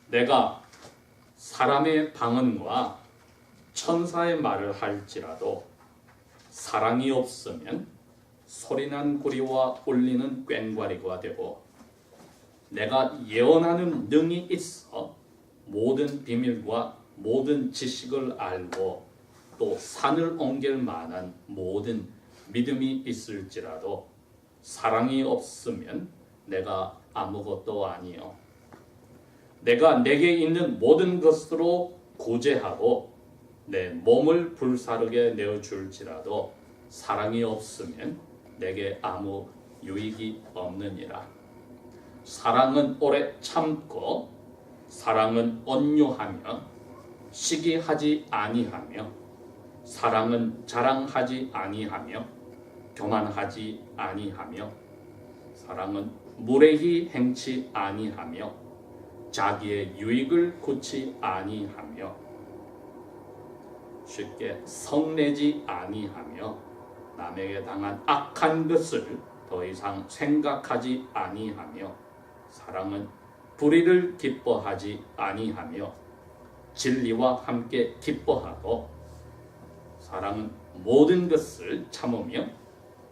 내가 사람의 방언과 천사의 말을 할지라도 사랑이 없으면 소리난 구리와 울리는 꽹과리가 되고, 내가 예언하는 능이 있어 모든 비밀과 모든 지식을 알고 또 산을 옮길 만한 모든 믿음이 있을지라도 사랑이 없으면 내가 아무것도 아니요. 내가 내게 있는 모든 것으로 구제하고 내 몸을 불사르게 내어줄지라도 사랑이 없으면 내게 아무 유익이 없느니라. 사랑은 오래 참고 사랑은 온유하며 시기하지 아니하며 사랑은 자랑하지 아니하며 교만하지 아니하며 사랑은 무례히 행치 아니하며 자기의 유익을 구치 아니하며 쉽게 성내지 아니하며 남에게 당한 악한 것을 더 이상 생각하지 아니하며 사랑은 불의를 기뻐하지 아니하며 진리와 함께 기뻐하고 사랑은 모든 것을 참으며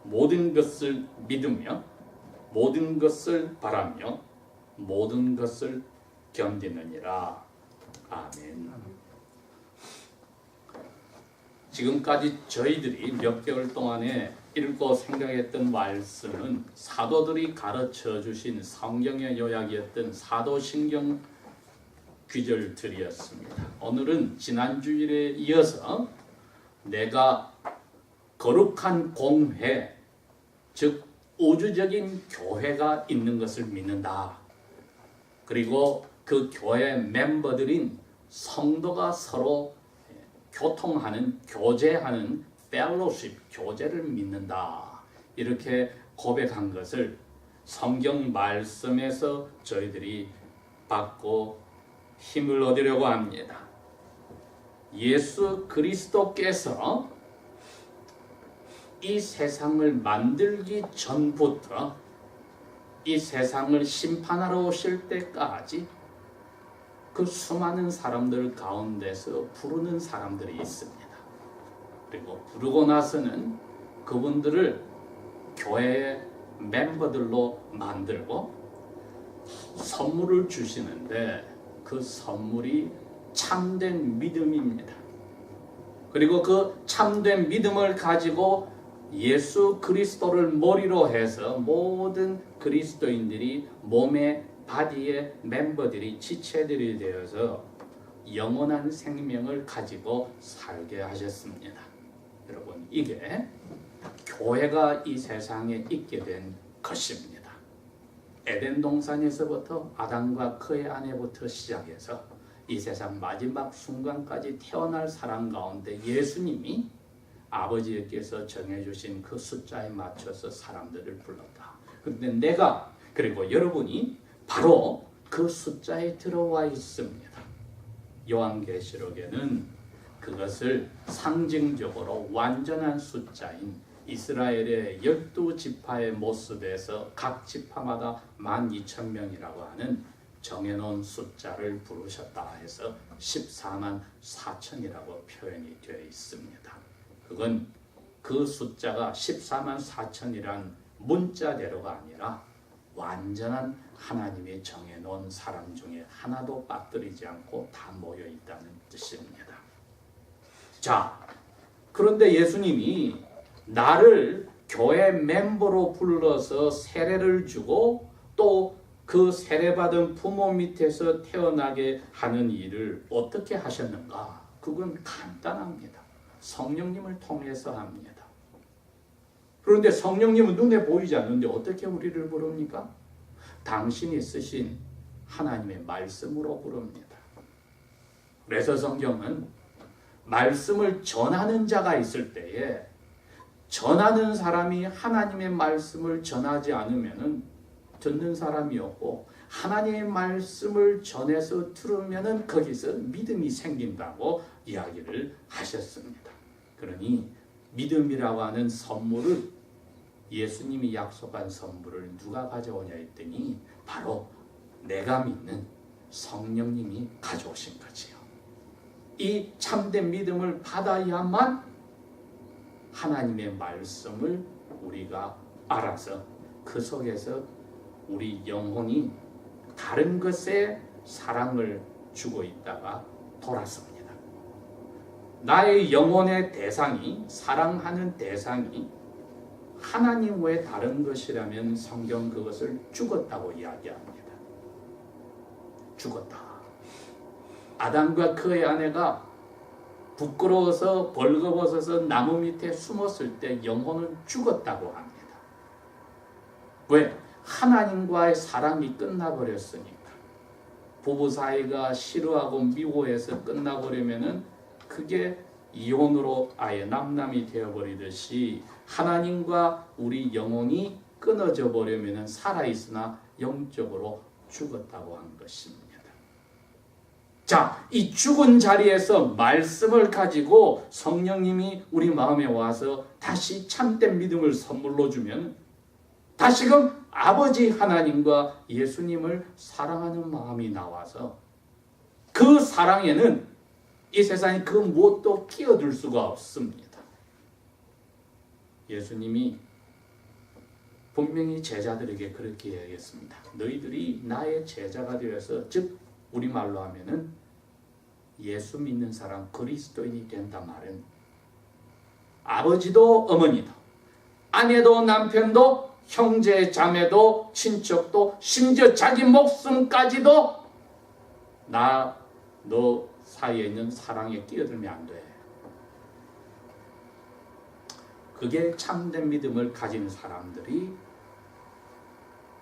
모든 것을 믿으며 모든 것을 바라며 모든 것을 견디느니라. 아멘. 지금까지 저희들이 몇 개월 동안에 읽고 생각했던 말씀은 사도들이 가르쳐 주신 성경의 요약이었던 사도신경 귀절들이었습니다. 오늘은 지난주일에 이어서 내가 거룩한 공회, 즉 우주적인 교회가 있는 것을 믿는다. 그리고 그 교회 멤버들인 성도가 서로 교통하는, 교제하는 펠로십, 교제를 믿는다. 이렇게 고백한 것을 성경 말씀에서 저희들이 받고 힘을 얻으려고 합니다. 예수 그리스도께서 이 세상을 만들기 전부터 이 세상을 심판하러 오실 때까지 그 수많은 사람들 가운데서 부르는 사람들이 있습니다. 그리고 부르고 나서는 그분들을 교회의 멤버들로 만들고 선물을 주시는데 그 선물이 참된 믿음입니다. 그리고 그 참된 믿음을 가지고 예수 그리스도를 머리로 해서 모든 그리스도인들이 몸의 바디의 멤버들이 지체들이 되어서 영원한 생명을 가지고 살게 하셨습니다. 여러분, 이게 교회가 이 세상에 있게 된 것입니다. 에덴 동산에서부터 아담과 그의 아내부터 시작해서 이 세상 마지막 순간까지 태어날 사람 가운데 예수님이 아버지께서 정해주신 그 숫자에 맞춰서 사람들을 불렀다. 그런데 내가 그리고 여러분이 바로 그 숫자에 들어와 있습니다. 요한계시록에는 그것을 상징적으로 완전한 숫자인 이스라엘의 12지파의 모습에서 각 지파마다 12,000명이라고 하는 정해놓은 숫자를 부르셨다 해서 14만 4천이라고 표현이 되어 있습니다. 그건 그 숫자가 14만 4천이란 문자대로가 아니라 완전한 하나님이 정해놓은 사람 중에 하나도 빠뜨리지 않고 다 모여 있다는 뜻입니다. 자, 그런데 예수님이 나를 교회 멤버로 불러서 세례를 주고 또 그 세례받은 부모 밑에서 태어나게 하는 일을 어떻게 하셨는가? 그건 간단합니다. 성령님을 통해서 합니다. 그런데 성령님은 눈에 보이지 않는데 어떻게 우리를 부릅니까? 당신이 쓰신 하나님의 말씀으로 부릅니다. 그래서 성경은 말씀을 전하는 자가 있을 때에 전하는 사람이 하나님의 말씀을 전하지 않으면 듣는 사람이 없고 하나님의 말씀을 전해서 들으면 거기서 믿음이 생긴다고 이야기를 하셨습니다. 그러니 믿음이라고 하는 선물을 예수님이 약속한 선물을 누가 가져오냐 했더니 바로 내가 믿는 성령님이 가져오신 거지요. 이 참된 믿음을 받아야만 하나님의 말씀을 우리가 알아서 그 속에서 우리 영혼이 다른 것에 사랑을 주고 있다가 돌아섭니다. 나의 영혼의 대상이, 사랑하는 대상이 하나님 외에 다른 것이라면 성경 그것을 죽었다고 이야기합니다. 죽었다. 아담과 그의 아내가 부끄러워서 벌거벗어서 나무 밑에 숨었을 때 영혼은 죽었다고 합니다. 왜? 하나님과의 사랑이 끝나버렸으니까. 부부 사이가 싫어하고 미워해서 끝나버리면은 그게 이혼으로 아예 남남이 되어버리듯이 하나님과 우리 영혼이 끊어져 버리면은 살아있으나 영적으로 죽었다고 한 것입니다. 자, 이 죽은 자리에서 말씀을 가지고 성령님이 우리 마음에 와서 다시 참된 믿음을 선물로 주면 다시금 아버지 하나님과 예수님을 사랑하는 마음이 나와서 그 사랑에는 이 세상에 그 무엇도 끼어들 수가 없습니다. 예수님이 분명히 제자들에게 그렇게 이야기했습니다. 너희들이 나의 제자가 되어서, 즉 우리말로 하면은 예수 믿는 사람, 그리스도인이 된다 말은 아버지도 어머니도 아내도 남편도 형제 자매도 친척도 심지어 자기 목숨까지도 너 사이에 있는 사랑에 끼어들면 안 돼. 그게 참된 믿음을 가진 사람들이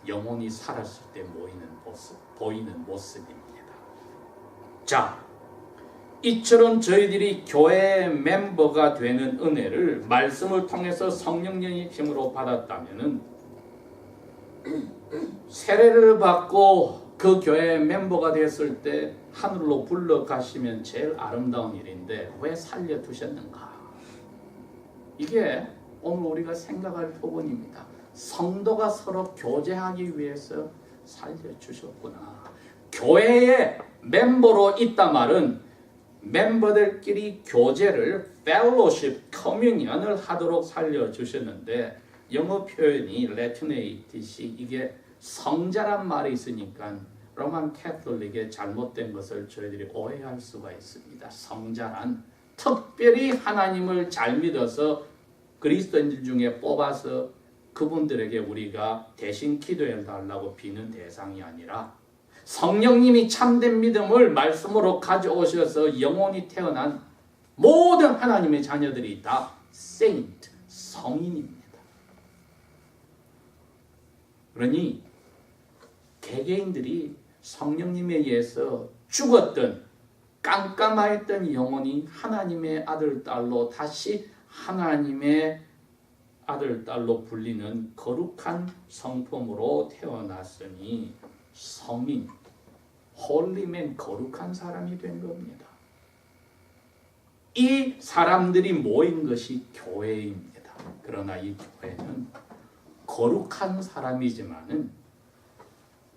영혼이 살았을 때 보이는 모습입니다. 자, 이처럼 저희들이 교회 멤버가 되는 은혜를 말씀을 통해서 성령님의 힘으로 받았다면은 세례를 받고 그 교회 멤버가 됐을 때 하늘로 불러가시면 제일 아름다운 일인데 왜 살려두셨는가? 이게 오늘 우리가 생각할 부분입니다. 성도가 서로 교제하기 위해서 살려주셨구나. 교회의 멤버로 있다 말은 멤버들끼리 교제를 fellowship, 커뮤니언을 하도록 살려주셨는데 영어 표현이 레틴에 있듯이 이게 성자란 말이 있으니까 로만 캐톨릭의 잘못된 것을 저희들이 오해할 수가 있습니다. 성자란 특별히 하나님을 잘 믿어서 그리스도인들 중에 뽑아서 그분들에게 우리가 대신 기도해 달라고 비는 대상이 아니라 성령님이 참된 믿음을 말씀으로 가져오셔서 영혼이 태어난 모든 하나님의 자녀들이 다 saint, 성인입니다. 그러니 개개인들이 성령님에 의해서 죽었던 깜깜하였던 영혼이 하나님의 아들, 딸로 다시 하나님의 아들, 딸로 불리는 거룩한 성품으로 태어났으니 성인, 홀리맨, 거룩한 사람이 된 겁니다. 이 사람들이 모인 것이 교회입니다. 그러나 이 교회는 거룩한 사람이지만은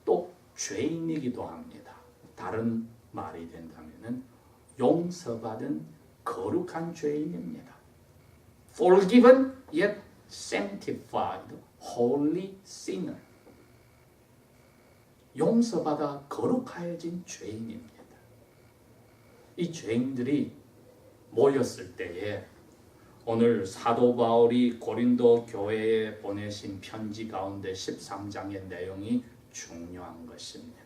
또 죄인이기도 합니다. 다른 말이 된다면은 용서받은 거룩한 죄인입니다. Forgiven yet sanctified, holy sinner. 용서받아 거룩하여진 죄인입니다. 이 죄인들이 모였을 때에 오늘 사도 바울이 고린도 교회에 보내신 편지 가운데 13장의 내용이 중요한 것입니다.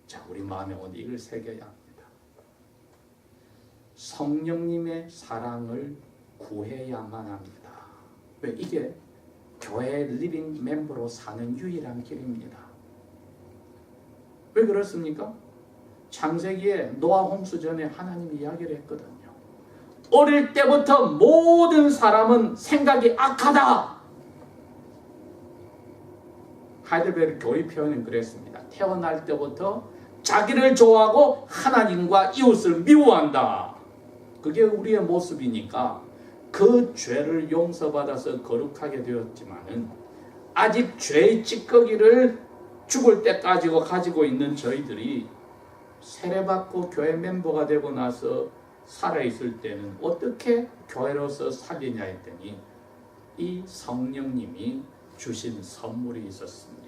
자, 우리 마음에 오늘 이걸 새겨야 합니다. 성령님의 사랑을 구해야만 합니다. 왜? 이게 교회 리빙 멤버로 사는 유일한 길입니다. 왜 그렇습니까? 창세기에 노아 홍수 전에 하나님이 이야기를 했거든요. 어릴 때부터 모든 사람은 생각이 악하다. 하이델베르 교회 표현은 그랬습니다. 태어날 때부터 자기를 좋아하고 하나님과 이웃을 미워한다. 그게 우리의 모습이니까 그 죄를 용서받아서 거룩하게 되었지만은 아직 죄의 찌꺼기를 죽을 때까지 가지고 있는 저희들이 세례받고 교회 멤버가 되고 나서 살아있을 때는 어떻게 교회로서 살리냐 했더니 이 성령님이 주신 선물이 있었습니다.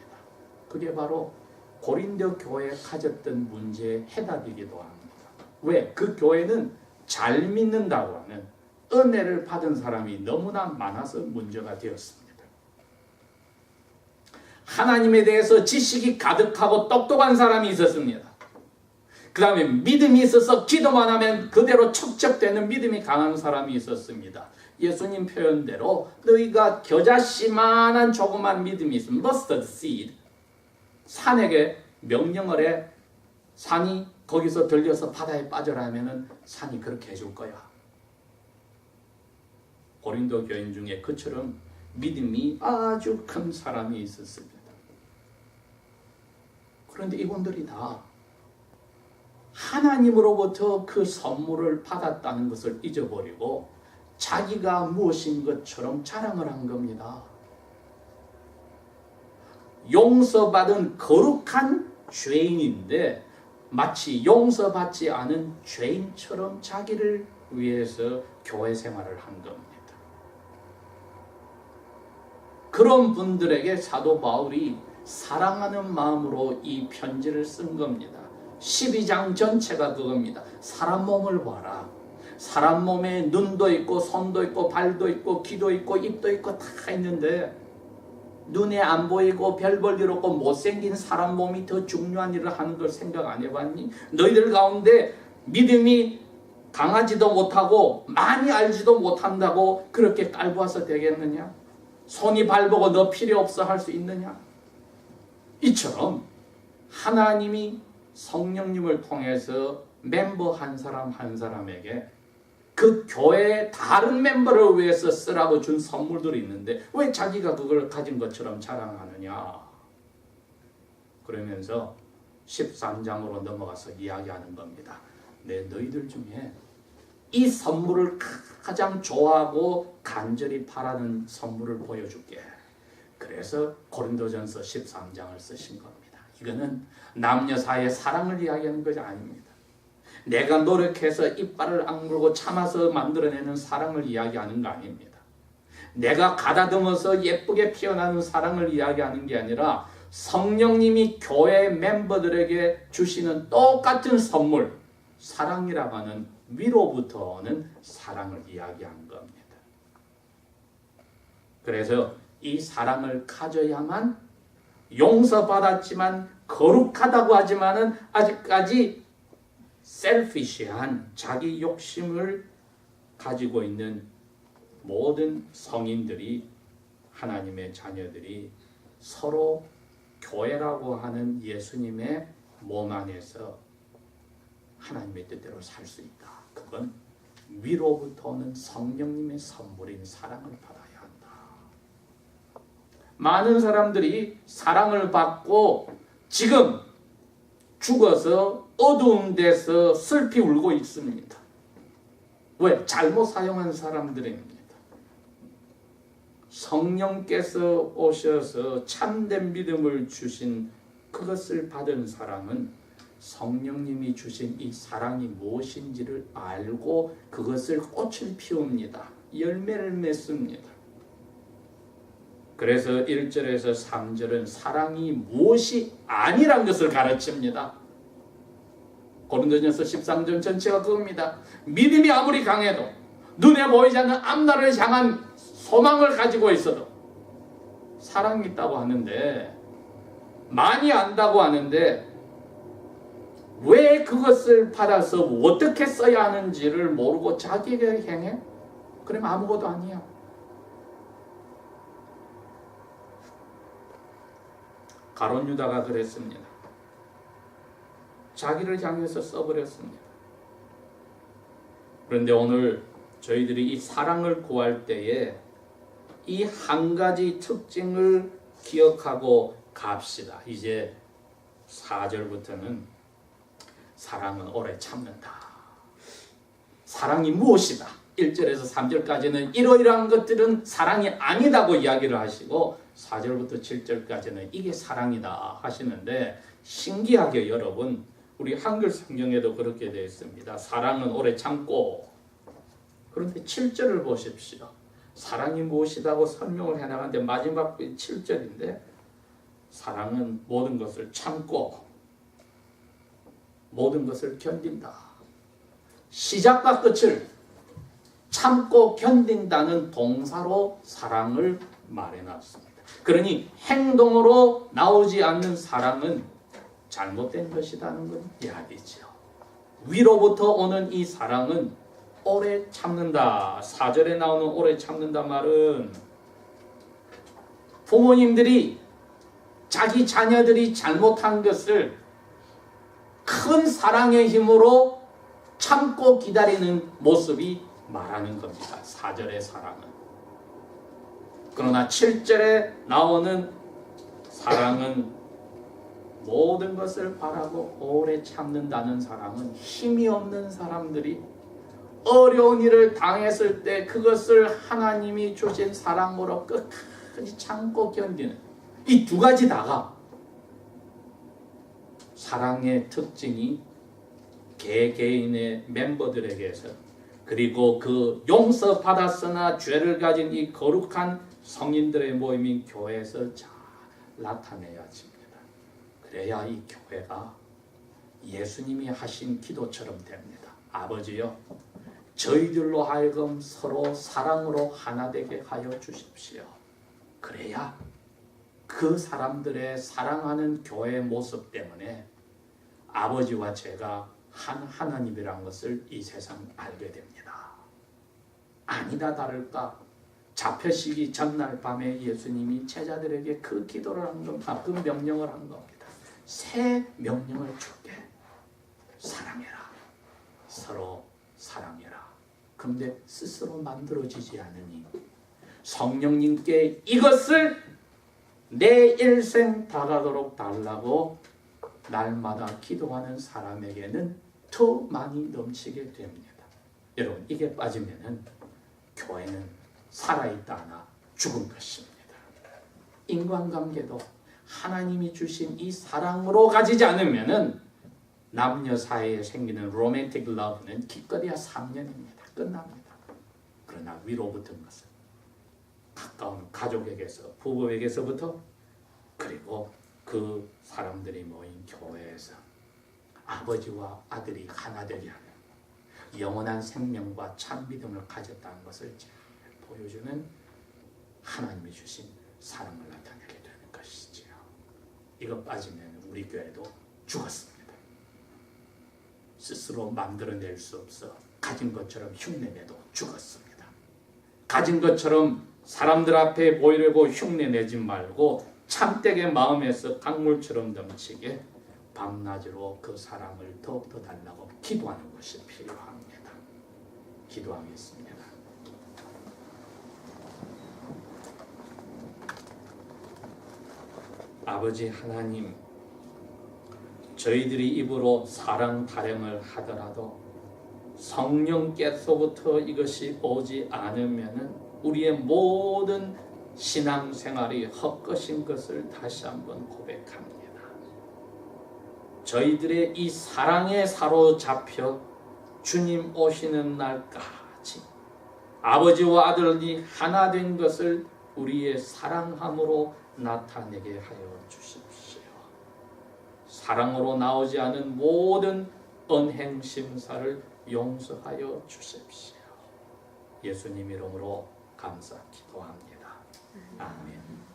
그게 바로 고린도 교회에 가졌던 문제의 해답이기도 합니다. 왜? 그 교회는 잘 믿는다고 하는 은혜를 받은 사람이 너무나 많아서 문제가 되었습니다. 하나님에 대해서 지식이 가득하고 똑똑한 사람이 있었습니다. 그 다음에 믿음이 있어서 기도만 하면 그대로 척척되는 믿음이 강한 사람이 있었습니다. 예수님 표현대로 너희가 겨자씨만한 조그만 믿음이 있으면 mustard seed, 산에게 명령을 해 산이 거기서 들려서 바다에 빠져라 하면은 산이 그렇게 해줄 거야. 고린도 교인 중에 그처럼 믿음이 아주 큰 사람이 있었습니다. 그런데 이분들이 다 하나님으로부터 그 선물을 받았다는 것을 잊어버리고 자기가 무엇인 것처럼 자랑을 한 겁니다. 용서받은 거룩한 죄인인데 마치 용서받지 않은 죄인처럼 자기를 위해서 교회 생활을 한 겁니다. 그런 분들에게 사도 바울이 사랑하는 마음으로 이 편지를 쓴 겁니다. 12장 전체가 그겁니다. 사람 몸을 봐라. 사람 몸에 눈도 있고 손도 있고 발도 있고 귀도 있고 입도 있고 다 있는데 눈에 안 보이고 별 볼 일 없고 못생긴 사람 몸이 더 중요한 일을 하는 걸 생각 안 해봤니? 너희들 가운데 믿음이 강하지도 못하고 많이 알지도 못한다고 그렇게 깔보아서 되겠느냐? 손이 발보고 너 필요 없어 할 수 있느냐? 이처럼 하나님이 성령님을 통해서 멤버 한 사람 한 사람에게 그 교회의 다른 멤버를 위해서 쓰라고 준 선물들이 있는데 왜 자기가 그걸 가진 것처럼 자랑하느냐? 그러면서 13장으로 넘어가서 이야기하는 겁니다. 너희들 중에 이 선물을 가장 좋아하고 간절히 바라는 선물을 보여줄게. 그래서 고린도전서 13장을 쓰신 겁니다. 이거는 남녀 사이의 사랑을 이야기하는 것이 아닙니다. 내가 노력해서 이빨을 악물고 참아서 만들어내는 사랑을 이야기하는 거 아닙니다. 내가 가다듬어서 예쁘게 피어나는 사랑을 이야기하는 게 아니라 성령님이 교회 멤버들에게 주시는 똑같은 선물, 사랑이라고 하는 위로부터 오는 사랑을 이야기한 겁니다. 그래서 이 사랑을 가져야만 용서받았지만 거룩하다고 하지만은 아직까지 셀피시한 자기 욕심을 가지고 있는 모든 성인들이, 하나님의 자녀들이 서로 교회라고 하는 예수님의 몸 안에서 하나님의 뜻대로 살 수 있다. 그건 위로부터 오는 성령님의 선물인 사랑을 받아야 한다. 많은 사람들이 사랑을 받고 지금 죽어서 어두운 데서 슬피 울고 있습니다. 왜? 잘못 사용한 사람들입니다. 성령께서 오셔서 참된 믿음을 주신 그것을 받은 사람은 성령님이 주신 이 사랑이 무엇인지를 알고 그것을 꽃을 피웁니다. 열매를 맺습니다. 그래서 1절에서 3절은 사랑이 무엇이 아니란 것을 가르칩니다. 고린도전서 13장 전체가 그겁니다. 믿음이 아무리 강해도 눈에 보이지 않는 앞날을 향한 소망을 가지고 있어도 사랑이 있다고 하는데, 많이 안다고 하는데 왜 그것을 받아서 어떻게 써야 하는지를 모르고 자기에게 행해? 그러면 아무것도 아니야. 가룟 유다가 그랬습니다. 자기를 향해서 써버렸습니다. 그런데 오늘 저희들이 이 사랑을 구할 때에 이 한 가지 특징을 기억하고 갑시다. 이제 4절부터는 사랑은 오래 참는다. 사랑이 무엇이다? 1절에서 3절까지는 이러이러한 것들은 사랑이 아니다고 이야기를 하시고 4절부터 7절까지는 이게 사랑이다 하시는데, 신기하게 여러분, 우리 한글 성경에도 그렇게 되어 있습니다. 사랑은 오래 참고. 그런데 7절을 보십시오. 사랑이 무엇이라고 설명을 해나가는데 마지막 7절인데 사랑은 모든 것을 참고 모든 것을 견딘다. 시작과 끝을 참고 견딘다는 동사로 사랑을 말해놨습니다. 그러니 행동으로 나오지 않는 사랑은 잘못된 것이라는 건 이야기죠. 위로부터 오는 이 사랑은 오래 참는다. 4절에 나오는 오래 참는다 말은 부모님들이 자기 자녀들이 잘못한 것을 큰 사랑의 힘으로 참고 기다리는 모습이 말하는 겁니다. 4절의 사랑은. 그러나 7절에 나오는 사랑은 모든 것을 바라고 오래 참는다는 사랑은 힘이 없는 사람들이 어려운 일을 당했을 때 그것을 하나님이 주신 사랑으로 끝까지 참고 견디는 이 두 가지 다가 사랑의 특징이 개개인의 멤버들에게서 그리고 그 용서받았으나 죄를 가진 이 거룩한 성인들의 모임인 교회에서 잘 나타내야 합니다. 그래야 이 교회가 예수님이 하신 기도처럼 됩니다. 아버지여, 저희들로 하여금 서로 사랑으로 하나 되게 하여 주십시오. 그래야 그 사람들의 사랑하는 교회의 모습 때문에 아버지와 제가 한 하나님이란 것을 이 세상 알게 됩니다. 아니다 다를까 잡혀시기 전날 밤에 예수님이 제자들에게 그 기도를 한 겁니다. 그 명령을 한 겁니다. 새 명령을 줄게. 사랑해라. 서로 사랑해라. 그런데 스스로 만들어지지 않으니 성령님께 이것을 내 일생 다가도록 달라고 날마다 기도하는 사람에게는 더 많이 넘치게 됩니다. 여러분, 이게 빠지면은 교회는 살아있다 하나 죽은 것입니다. 인간관계도 하나님이 주신 이 사랑으로 가지지 않으면은 남녀 사이에 생기는 로맨틱 러브는 기껏해야 3년입니다. 끝납니다. 그러나 위로 붙은 것은 가까운 가족에게서 부부에게서부터 그리고 그 사람들이 모인 교회에서 아버지와 아들이 하나 되게 하는 영원한 생명과 참 믿음을 가졌다는 것을 보여주는 하나님이 주신 사랑을 나타내게 되는 것이지요. 이거 빠지면 우리 교회도 죽었습니다. 스스로 만들어낼 수 없어 가진 것처럼 흉내내도 죽었습니다. 가진 것처럼 사람들 앞에 보이려고 흉내내지 말고 참되게 마음에서 강물처럼 넘치게 밤낮으로 그 사랑을 더욱더 달라고 기도하는 것이 필요합니다. 기도하겠습니다. 아버지 하나님, 저희들이 입으로 사랑 타령을 하더라도 성령께서부터 이것이 오지 않으면은 우리의 모든 신앙생활이 헛것인 것을 다시 한번 고백합니다. 저희들의 이 사랑에 사로잡혀 주님 오시는 날까지 아버지와 아들이 하나 된 것을 우리의 사랑함으로 나타내게 하여 주십시오. 사랑으로 나오지 않은 모든 언행심사를 용서하여 주십시오. 예수님 이름으로 감사 기도합니다. 아멘.